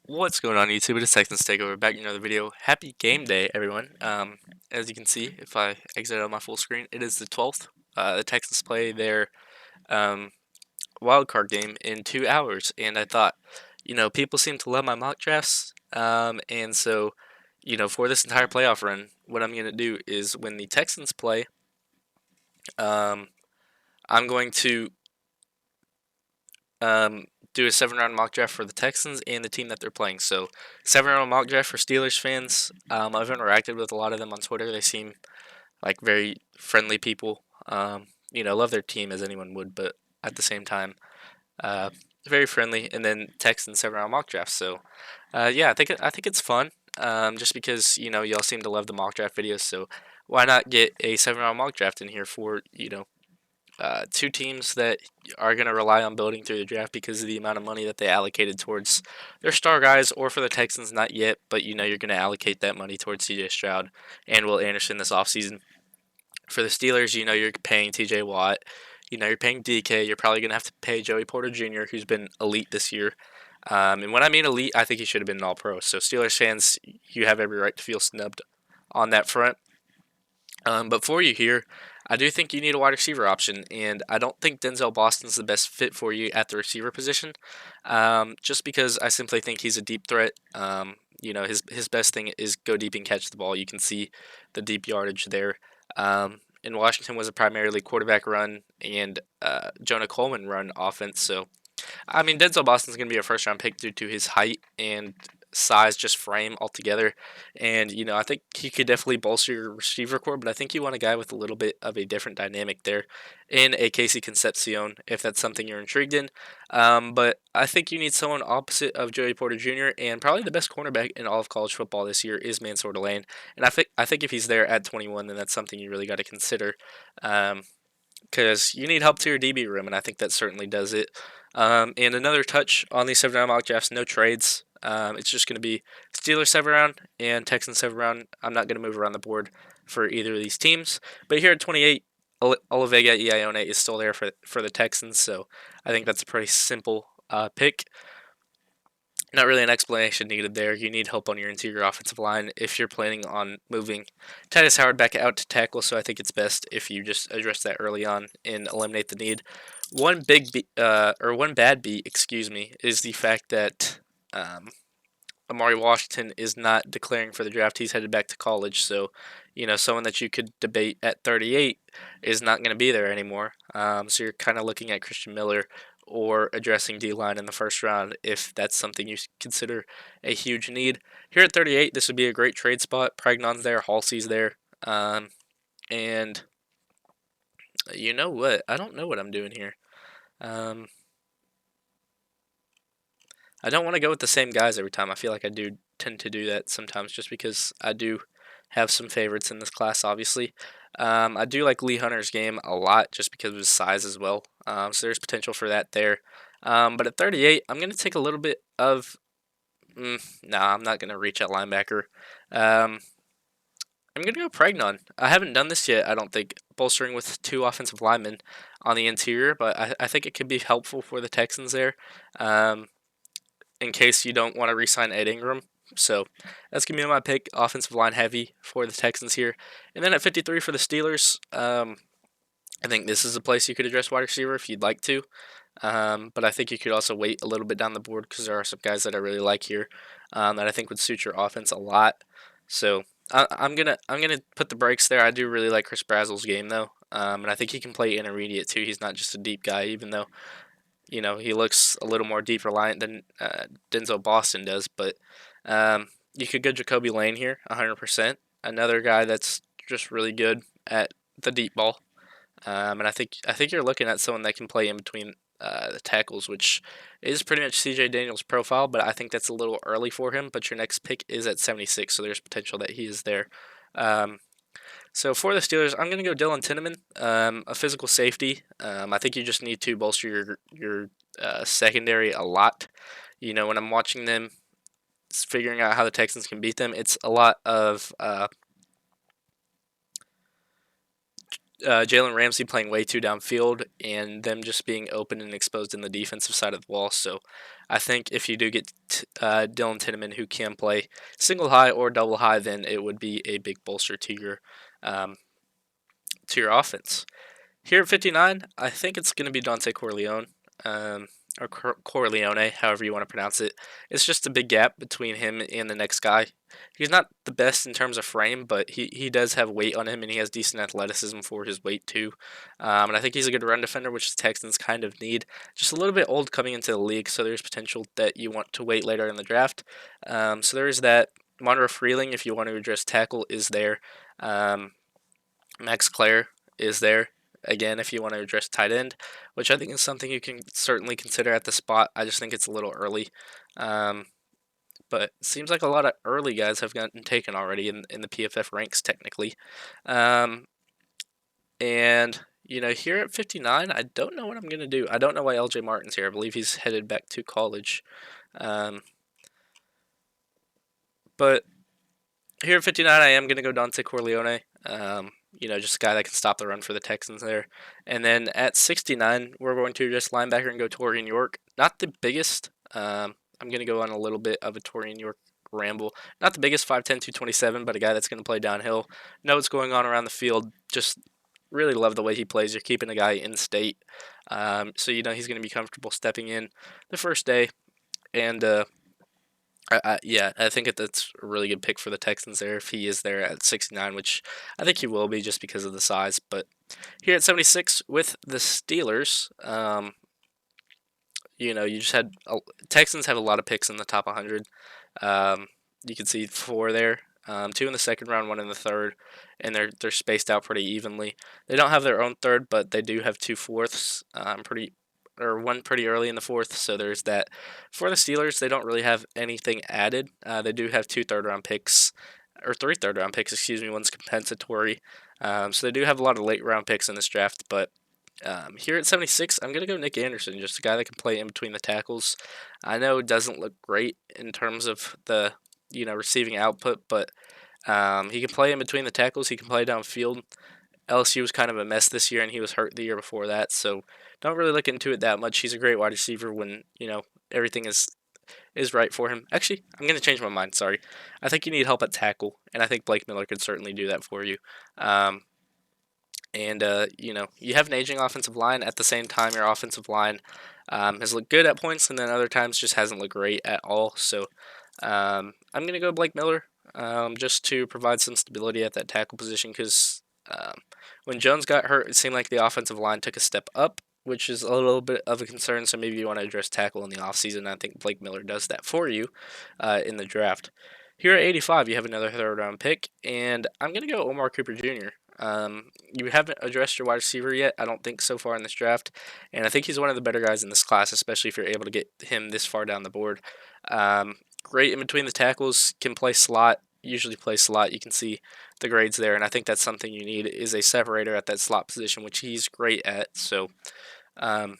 What's going on YouTube? It is Texans Takeover back in another video. Happy game day, everyone. As you can see, if I exit out my full screen, it is the 12th. The Texans play their um, wild card game in 2 hours, and I thought, people seem to love my mock drafts, and so, for this entire playoff run, what I'm gonna do is when the Texans play, um, I'm going to do a 7 round mock draft for the Texans and the team that they're playing. So 7 round mock draft for Steelers fans. I've interacted with a lot of them on Twitter. They seem like very friendly people. Love their team as anyone would, but at the same time, uh, very friendly. And then Texans 7 round mock draft. So yeah, I think it's fun. Just because y'all seem to love the mock draft videos, so why not get a 7 round mock draft in here for two teams that are going to rely on building through the draft because of the amount of money that they allocated towards their star guys, or for the Texans, not yet, but you're going to allocate that money towards CJ Stroud and Will Anderson this offseason. For the Steelers, you're paying TJ Watt, you're paying DK, you're probably going to have to pay Joey Porter Jr., who's been elite this year. And when I mean elite, I think he should have been an all pro. So, Steelers fans, you have every right to feel snubbed on that front. But for you here, I do think you need a wide receiver option, and I don't think Denzel Boston's the best fit for you at the receiver position. Just because I simply think he's a deep threat. His best thing is go deep and catch the ball. You can see the deep yardage there. In Washington was a primarily quarterback run and Jonah Coleman run offense. So I mean, Denzel Boston's going to be a first round pick due to his height and size, just frame altogether. And, I think he could definitely bolster your receiver core, but I think you want a guy with a little bit of a different dynamic there in a Casey Concepcion, if that's something you're intrigued in. But I think you need someone opposite of Joey Porter Jr., and probably the best cornerback in all of college football this year is Mansour Delane. And I think if he's there at 21, then that's something you really got to consider. Because you need help to your DB room, and I think that certainly does it. And another touch on these 7 round mock drafts, no trades. It's just going to be Steelers 7 round and Texans 7 round. I'm not going to move around the board for either of these teams. But here at 28, Olavega Ione is still there for the Texans, so I think that's a pretty simple pick. Not really an explanation needed there. You need help on your interior offensive line if you're planning on moving Titus Howard back out to tackle, so I think it's best if you just address that early on and eliminate the need. One bad beat, excuse me, is the fact that Amari Washington is not declaring for the draft. He's headed back to college, so someone that you could debate at 38 is not going to be there anymore. So you're kind of looking at Christian Miller or addressing D line in the first round if that's something you consider a huge need. Here at 38, this would be a great trade spot. Pregnon's there, Halsey's there, and you know what? I don't know what I'm doing here. Um, I don't want to go with the same guys every time. I feel like I do tend to do that sometimes just because I do have some favorites in this class, obviously. I do like Lee Hunter's game a lot just because of his size as well. So there's potential for that there. But at 38, I'm going to take a little bit of. Nah, I'm not going to reach at linebacker. Um, I'm going to go Pregnon. I haven't done this yet, I don't think, bolstering with two offensive linemen on the interior, but I think it could be helpful for the Texans there. Um, in case you don't want to re-sign Ed Ingram. So that's going to be my pick, offensive line heavy for the Texans here. And then at 53 for the Steelers, I think this is a place you could address wide receiver if you'd like to. But I think you could also wait a little bit down the board because there are some guys that I really like here that I think would suit your offense a lot. So I'm gonna put the brakes there. I do really like Chris Brazel's game though, and I think he can play intermediate too. He's not just a deep guy, even though he looks a little more deep reliant than Denzel Boston does. But you could go Jacoby Lane here, 100%. Another guy that's just really good at the deep ball. And I think you're looking at someone that can play in between the tackles, which is pretty much CJ Daniels' profile, but I think that's a little early for him. But your next pick is at 76, so there's potential that he is there. Um, so for the Steelers, I'm going to go Dylan Tinneman, a physical safety. I think you just need to bolster your secondary a lot. When I'm watching them, figuring out how the Texans can beat them, it's a lot of Jalen Ramsey playing way too downfield and them just being open and exposed in the defensive side of the ball. So I think if you do get Dylan Tinneman who can play single high or double high, then it would be a big bolster um, to your offense. Here at 59, I think it's going to be Dante Corleone, um, or Corleone, however you want to pronounce it. It's just a big gap between him and the next guy. He's not the best in terms of frame, but he does have weight on him, and he has decent athleticism for his weight, too. And I think he's a good run defender, which the Texans kind of need. Just a little bit old coming into the league, so there's potential that you want to wait later in the draft. So there is that. Monroe Freeling, if you want to address tackle, is there. Um, Max Clare is there. Again, if you want to address tight end, which I think is something you can certainly consider at the spot. I just think it's a little early. Um, but it seems like a lot of early guys have gotten taken already in the PFF ranks, technically. Um, and, here at 59, I don't know what I'm going to do. I don't know why LJ Martin's here. I believe he's headed back to college. Um, but here at 59, I am going to go Dante Corleone. Just a guy that can stop the run for the Texans there. And then at 69, we're going to just linebacker and go Torian York. Not the biggest. I'm going to go on a little bit of a Torian York ramble. Not the biggest 5'10", 227, but a guy that's going to play downhill. Know what's going on around the field. Just really love the way he plays. You're keeping a guy in state. So he's going to be comfortable stepping in the first day. And I think that's a really good pick for the Texans there if he is there at 69, which I think he will be just because of the size. But here at 76 with the Steelers, you just had Texans have a lot of picks in the top 100. You can see 4 there, 2 in the second round, 1 in the third, and they're spaced out pretty evenly. They don't have their own third, but they do have 2 fourths. One pretty early in the fourth, so there's that. For the Steelers, they don't really have anything added. They do have 2 third-round picks, or 3 third-round picks, excuse me. One's compensatory. So they do have a lot of late-round picks in this draft, but here at 76, I'm going to go Nick Anderson, just a guy that can play in between the tackles. I know it doesn't look great in terms of the receiving output, but he can play in between the tackles. He can play downfield. LSU was kind of a mess this year, and he was hurt the year before that, so don't really look into it that much. He's a great wide receiver when everything is right for him. Actually, I'm going to change my mind. Sorry, I think you need help at tackle, and I think Blake Miller could certainly do that for you. You have an aging offensive line. At the same time, your offensive line has looked good at points, and then other times just hasn't looked great at all. So I'm going to go Blake Miller just to provide some stability at that tackle position because when Jones got hurt, it seemed like the offensive line took a step up, which is a little bit of a concern. So maybe you want to address tackle in the offseason. I think Blake Miller does that for you in the draft. Here at 85, you have another third-round pick, and I'm going to go Omar Cooper Jr. You haven't addressed your wide receiver yet, I don't think, so far in this draft, and I think he's one of the better guys in this class, especially if you're able to get him this far down the board. Great in between the tackles, can play slot, usually plays slot. You can see the grades there, and I think that's something you need is a separator at that slot position, which he's great at. So, I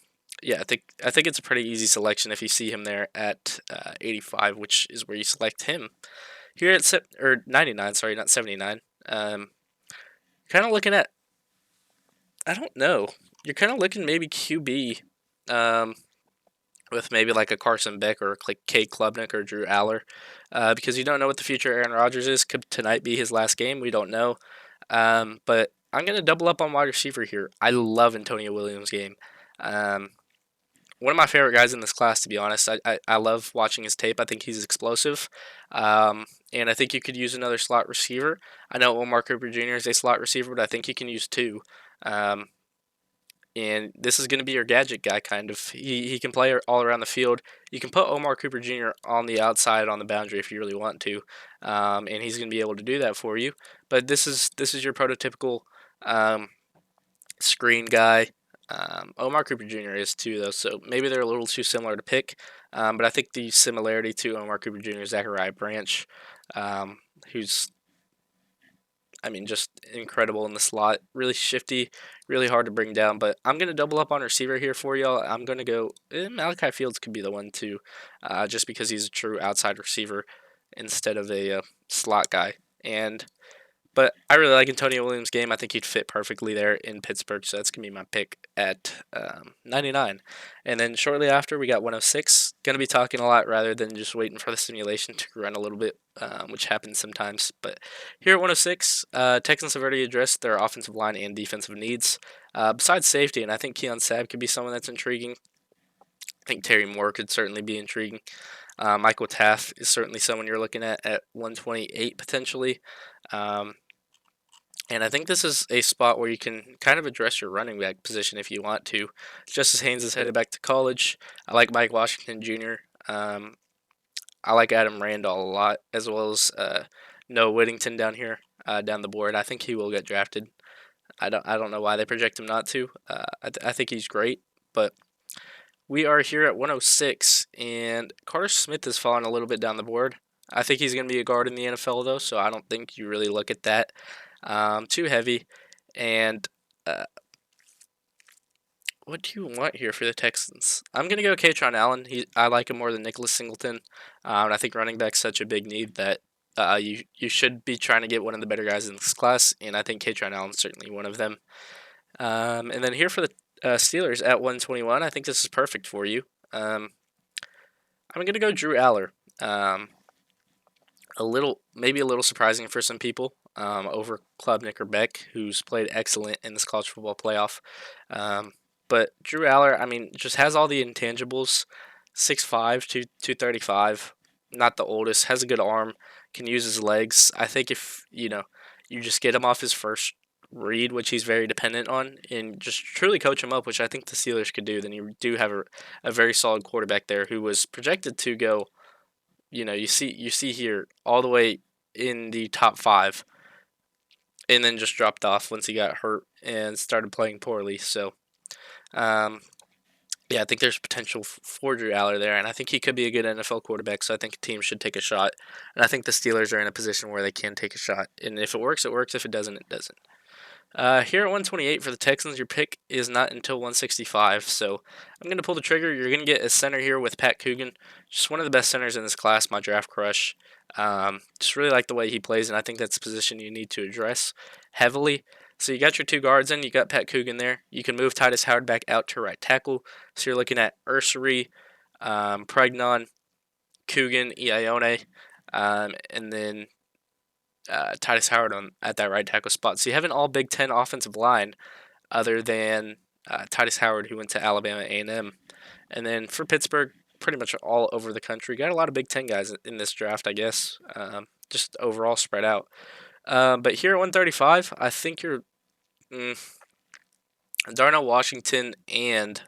think it's a pretty easy selection if you see him there at 85, which is where you select him. Here at 99, sorry, not 79. Kind of looking at, I don't know. You're kind of looking maybe QB, with maybe like a Carson Beck or like Cade Klubnik or Drew Aller, because you don't know what the future Aaron Rodgers is. Could tonight be his last game? We don't know. But I'm gonna double up on wide receiver here. I love Antonio Williams' game. One of my favorite guys in this class, to be honest. I love watching his tape. I think he's explosive. And I think you could use another slot receiver. I know Omar Cooper Jr. is a slot receiver, but I think you can use 2. And this is going to be your gadget guy, kind of. He can play all around the field. You can put Omar Cooper Jr. on the outside on the boundary if you really want to, and he's going to be able to do that for you. But this is your prototypical screen guy. Omar Cooper Jr. is too, though, so maybe they're a little too similar to pick. But I think the similarity to Omar Cooper Jr. is Zachariah Branch, who's just incredible in the slot. Really shifty, really hard to bring down. But I'm going to double up on receiver here for y'all. I'm going to go, Malachi Fields could be the one too, just because he's a true outside receiver instead of a slot guy. And But I really like Antonio Williams' game. I think he'd fit perfectly there in Pittsburgh, so that's going to be my pick at 99. And then shortly after, we got 106. Going to be talking a lot rather than just waiting for the simulation to run a little bit, which happens sometimes. But here at 106, Texans have already addressed their offensive line and defensive needs. Besides safety, and I think Keon Sabb could be someone that's intriguing. I think Terry Moore could certainly be intriguing. Michael Taft is certainly someone you're looking at 128 potentially. Um, and I think this is a spot where you can kind of address your running back position if you want to. Justice Haynes is headed back to college. I like Mike Washington Jr. I like Adam Randall a lot, as well as Noah Whittington down here, down the board. I think he will get drafted. I don't know why they project him not to. I think he's great, but we are here at 106, and Carter Smith has fallen a little bit down the board. I think he's going to be a guard in the NFL, though, so I don't think you really look at that too heavy. And what do you want here for the Texans? I'm going to go Katron Allen. I like him more than Nicholas Singleton. And I think running back's such a big need that you should be trying to get one of the better guys in this class, and I think Katron Allen's certainly one of them. And then here for the Steelers at 121, I think this is perfect for you. I'm going to go Drew Aller. Maybe a little surprising for some people over Klubnik or Beck, who's played excellent in this college football playoff. But Drew Aller, I mean, just has all the intangibles. 6'5", 235, not the oldest, has a good arm, can use his legs. I think if, you just get him off his first read, which he's very dependent on, and just truly coach him up, which I think the Steelers could do, then you do have a very solid quarterback there who was projected to go, you see here all the way in the top 5, and then just dropped off once he got hurt and started playing poorly. So, yeah, I think there's potential for Drew Aller there, and I think he could be a good NFL quarterback, so I think a team should take a shot. And I think the Steelers are in a position where they can take a shot. And if it works, it works. If it doesn't, it doesn't. Here at 128 for the Texans, your pick is not until 165, so I'm going to pull the trigger. You're going to get a center here with Pat Coogan, just one of the best centers in this class, my draft crush. Just really like the way he plays, and I think that's a position you need to address heavily. So you got your two guards in, you got Pat Coogan there. You can move Titus Howard back out to right tackle. So you're looking at Ursary, Pregnon, Coogan, Ione, and then Titus Howard at that right tackle spot. So you have an all Big Ten offensive line, other than Titus Howard, who went to Alabama A&M, and then for Pittsburgh, pretty much all over the country. Got a lot of Big Ten guys in this draft, I guess. Just overall spread out. But here at 135, I think you're Darnell Washington and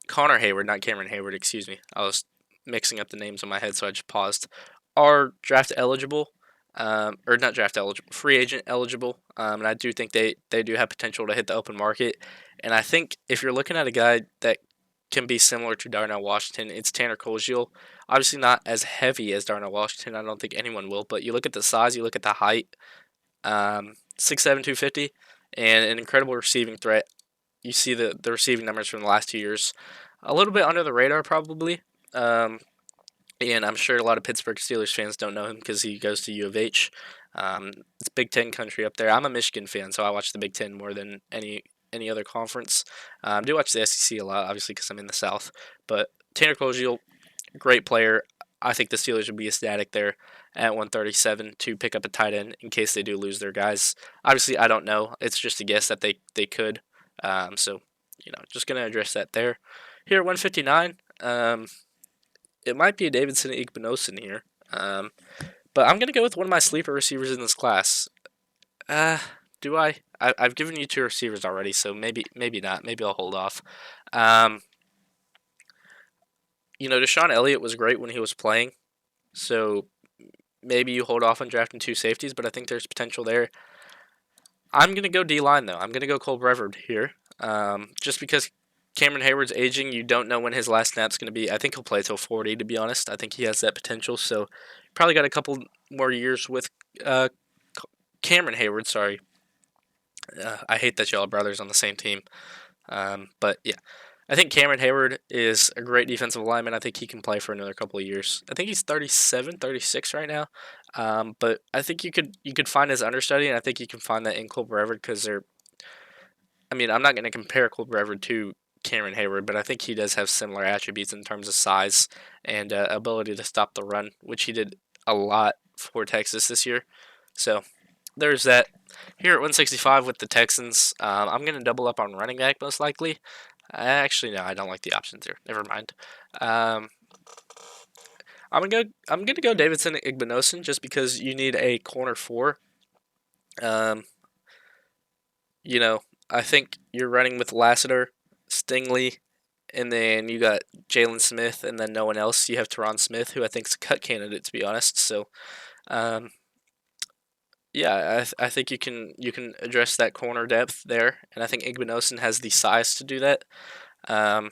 Connor Hayward, not Cameron Hayward, excuse me. I was mixing up the names in my head, so I just paused. Are draft eligible, or not draft eligible, free agent eligible, and I do think they do have potential to hit the open market. And I think if you're looking at a guy that can be similar to Darnell Washington, it's Tanner Koziel. Obviously not as heavy as Darnell Washington. I don't think anyone will, but you look at the size, you look at the height, 6'7", 250, and an incredible receiving threat. You see the receiving numbers from the last 2 years. A little bit under the radar, probably. And I'm sure a lot of Pittsburgh Steelers fans don't know him because he goes to U of H. It's Big Ten country up there. I'm a Michigan fan, so I watch the Big Ten more than any other conference. I do watch the SEC a lot, obviously, because I'm in the South. But Tanner Koziel, great player. I think the Steelers would be ecstatic there at 137 to pick up a tight end in case they do lose their guys. Obviously, I don't know. It's just a guess that they could. So, just going to address that there. Here at 159, it might be a Davidson Igbinosun here. But I'm going to go with one of my sleeper receivers in this class. Do I? I've given you two receivers already, so maybe not. Maybe I'll hold off. Deshaun Elliott was great when he was playing, so maybe you hold off on drafting two safeties, but I think there's potential there. I'm going to go D-line, though. I'm going to go Cole Brevard here, just because Cameron Hayward's aging. You don't know when his last snap's going to be. I think he'll play till 40, to be honest. I think he has that potential, so probably got a couple more years with Cameron Hayward, sorry. I hate that y'all are brothers on the same team. But, yeah. I think Cameron Hayward is a great defensive lineman. I think he can play for another couple of years. I think he's 37, 36 right now. But I think you could find his understudy, and I think you can find that in Cole Brevard because they're. I mean, I'm not going to compare Cole Brevard to Cameron Hayward, but I think he does have similar attributes in terms of size and ability to stop the run, which he did a lot for Texas this year. So there's that. Here at 165 with the Texans, I'm going to double up on running back most likely. Actually, no, I don't like the options here. Never mind. Um, I'm gonna go Davidson Igbinosun just because you need a corner four. Um, you know, I think you're running with Lassiter, Stingley, and then you got Jalen Smith, and then no one else. You have Teron Smith, who I think is a cut candidate to be honest. So, um, yeah, I think you can address that corner depth there, and I think Igbinosun has the size to do that. Um,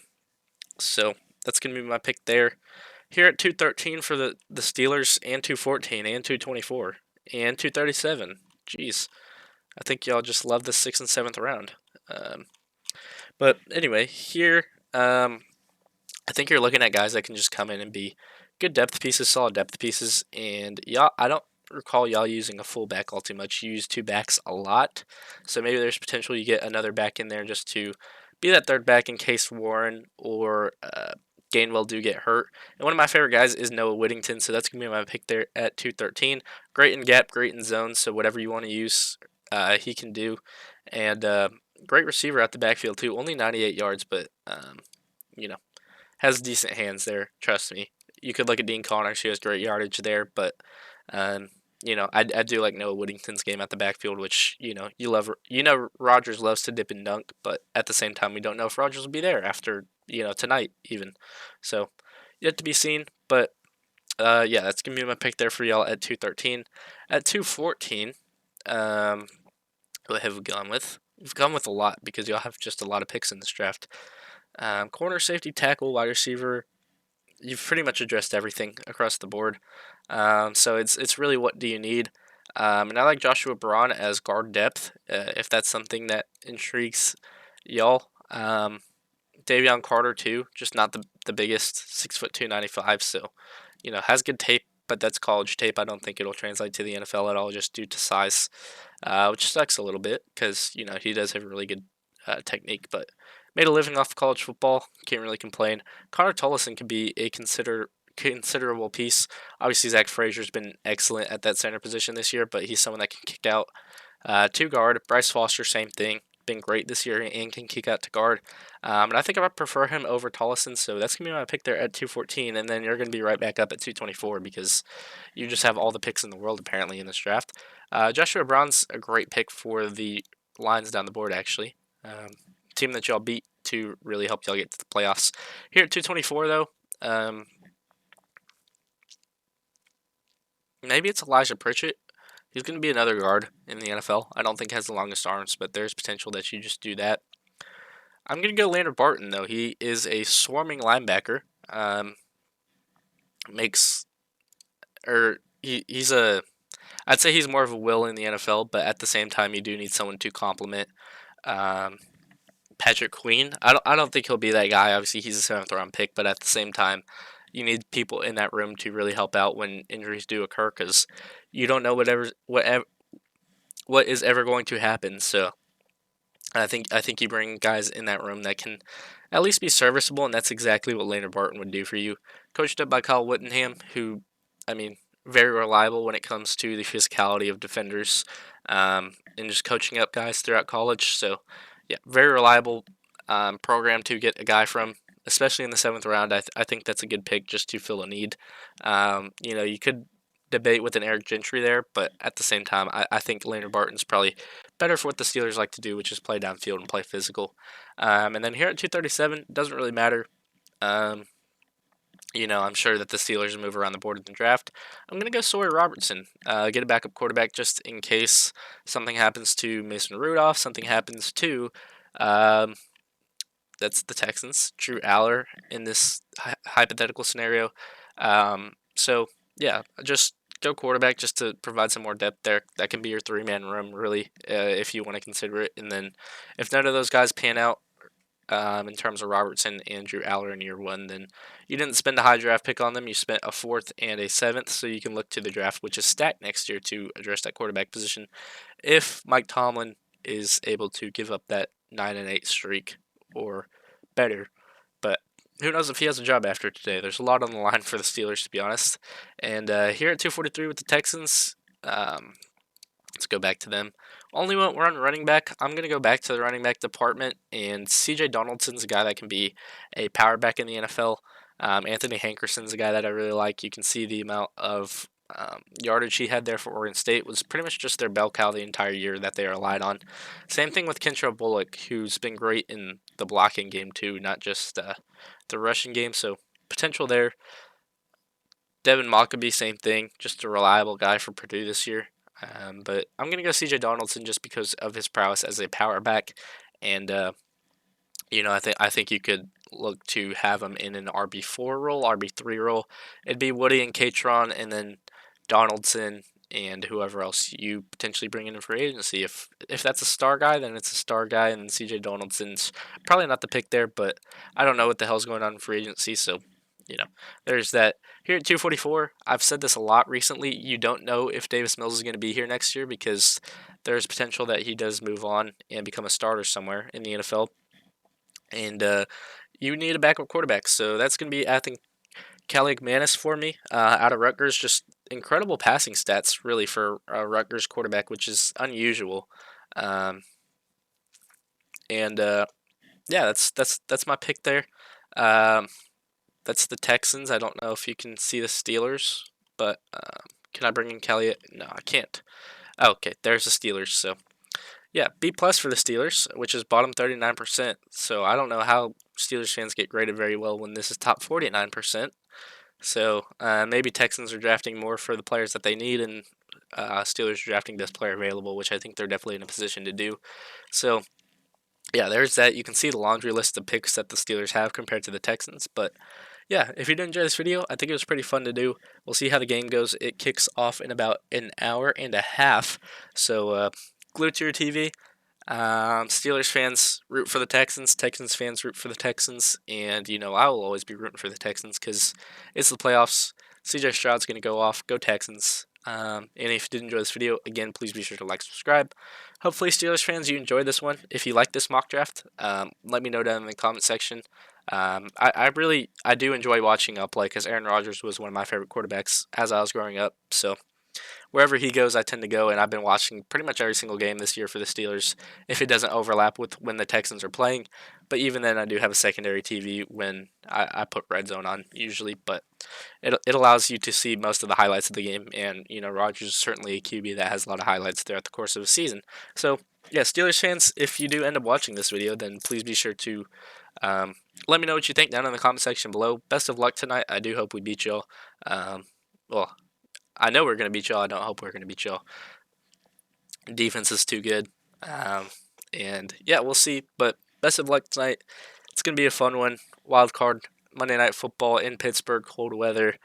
so that's gonna be my pick there. Here at 213 for the Steelers, and 214, and 224, and 237. Jeez, I think y'all just love the 6th and 7th round. Um, but anyway, here, I think you're looking at guys that can just come in and be good depth pieces, solid depth pieces. And y'all, I don't recall y'all using a fullback all too much. You use two backs a lot, so maybe there's potential you get another back in there just to be that third back in case Warren or Gainwell do get hurt. And one of my favorite guys is Noah Whittington, so that's gonna be my pick there at 213. Great in gap, great in zone, so whatever you want to use, he can do. And great receiver at the backfield too. Only 98 yards, but you know has decent hands there. Trust me. You could look at Dean Connors, who has great yardage there, but um, I do like Noah Whittington's game at the backfield, which you love. Rogers loves to dip and dunk, but at the same time, we don't know if Rogers will be there after tonight even. So yet to be seen. But yeah, that's gonna be my pick there for y'all at 213. At 214, um, what have we gone with? We've gone with a lot because y'all have just a lot of picks in this draft. Corner, safety, tackle, wide receiver. You've pretty much addressed everything across the board. So it's really what do you need. And I like Joshua Braun as guard depth, if that's something that intrigues y'all. Davion Carter too, just not the biggest, 6'2", 295. So has good tape, but that's college tape. I don't think it'll translate to the NFL at all, just due to size, which sucks a little bit because he does have really good technique, but made a living off of college football. Can't really complain. Connor Tullison could be a considerable piece. Obviously, Zach Frazier's been excellent at that center position this year, but he's someone that can kick out to guard. Bryce Foster, same thing. Been great this year and can kick out to guard. And I think I prefer him over Tollison, so that's going to be my pick there at 214. And then you're going to be right back up at 224 because you just have all the picks in the world apparently in this draft. Joshua Brown's a great pick for the lines down the board, actually. Team that y'all beat to really help y'all get to the playoffs. Here at 224, though, maybe it's Elijah Pritchett. He's going to be another guard in the NFL. I don't think he has the longest arms, but there's potential that you just do that. I'm going to go Leonard Barton, though. He is a swarming linebacker. Makes or he's a I'd say he's more of a will in the NFL, but at the same time, you do need someone to complement um, Patrick Queen. I don't think he'll be that guy. Obviously, he's a 7th round pick, but at the same time, you need people in that room to really help out when injuries do occur because you don't know what is ever going to happen. So I think you bring guys in that room that can at least be serviceable, and that's exactly what Leonard Barton would do for you. Coached up by Kyle Whittingham, who, I mean, very reliable when it comes to the physicality of defenders, and just coaching up guys throughout college. So, yeah, very reliable program to get a guy from, especially in the 7th round. I think that's a good pick just to fill a need. You could debate with an Eric Gentry there, but at the same time, I think Leonard Barton's probably better for what the Steelers like to do, which is play downfield and play physical. And then here at 237, doesn't really matter. Um, I'm sure that the Steelers move around the board in the draft. I'm going to go Sawyer Robertson, get a backup quarterback just in case something happens to Mason Rudolph, something happens to, um, that's the Texans, Drew Aller in this hypothetical scenario. So, yeah, just go quarterback just to provide some more depth there. That can be your 3-man room, really, if you want to consider it. And then if none of those guys pan out, in terms of Robertson and Drew Aller in year one, then you didn't spend a high draft pick on them. You spent a fourth and a seventh, so you can look to the draft, which is stacked next year, to address that quarterback position if Mike Tomlin is able to give up that 9-8 streak or better. But who knows if he has a job after today? There's a lot on the line for the Steelers, to be honest. And here at 243 with the Texans, let's go back to them. Only went we're on running back. I'm going to go back to the running back department, and C.J. Donaldson's a guy that can be a power back in the NFL. Anthony Hankerson's a guy that I really like. You can see the amount of yardage he had there for Oregon State was pretty much just their bell cow the entire year that they relied on. Same thing with Kentrell Bullock, who's been great in the blocking game too, not just the rushing game. So potential there. Devin Mockabee, same thing, just a reliable guy for Purdue this year. But I'm going to go C.J. Donaldson just because of his prowess as a power back, and I think you could look to have him in an RB4 role, RB3 role. It'd be Woody and Katron, and then Donaldson and whoever else you potentially bring in for agency. If that's a star guy, then it's a star guy, and C.J. Donaldson's probably not the pick there. But I don't know what the hell's going on in free agency, so there's that. Here at 244, I've said this a lot recently. You don't know if Davis Mills is going to be here next year because there's potential that he does move on and become a starter somewhere in the NFL. And you need a backup quarterback. So that's going to be, I think, Kelly McManus for me out of Rutgers. Just incredible passing stats, really, for a Rutgers quarterback, which is unusual. Yeah, that's my pick there. That's the Texans. I don't know if you can see the Steelers, but can I bring in Kelly? No, I can't. Okay, there's the Steelers. So yeah, B plus for the Steelers, which is bottom 39%. So I don't know how Steelers fans get graded very well when this is top 49%. So maybe Texans are drafting more for the players that they need, and Steelers are drafting best player available, which I think they're definitely in a position to do. So yeah, there's that. You can see the laundry list of picks that the Steelers have compared to the Texans. But yeah, if you did enjoy this video, I think it was pretty fun to do. We'll see how the game goes. It kicks off in about an hour and a half. So glue to your TV. Steelers fans root for the Texans. Texans fans root for the Texans. And, I will always be rooting for the Texans because it's the playoffs. CJ Stroud's going to go off. Go Texans. And if you did enjoy this video, again, please be sure to like, subscribe. Hopefully, Steelers fans, you enjoyed this one. If you like this mock draft, let me know down in the comment section. I do enjoy watching play because Aaron Rodgers was one of my favorite quarterbacks as I was growing up. So wherever he goes, I tend to go, and I've been watching pretty much every single game this year for the Steelers if it doesn't overlap with when the Texans are playing. But even then, I do have a secondary TV when I put Red Zone on usually, but it allows you to see most of the highlights of the game, and Rodgers is certainly a QB that has a lot of highlights throughout the course of a season. So yeah, Steelers fans, if you do end up watching this video, then please be sure to let me know what you think down in the comment section below. Best of luck tonight. I do hope we beat y'all. Well, I know we're going to beat y'all. I don't hope we're going to beat y'all. Defense is too good. And yeah, we'll see. But best of luck tonight. It's going to be a fun one. Wild card Monday Night Football in Pittsburgh, cold weather.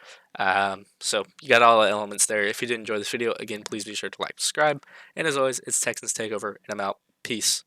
So you got all the elements there. If you did enjoy this video, again, please be sure to like, subscribe. And as always, it's Texans Takeover, and I'm out. Peace.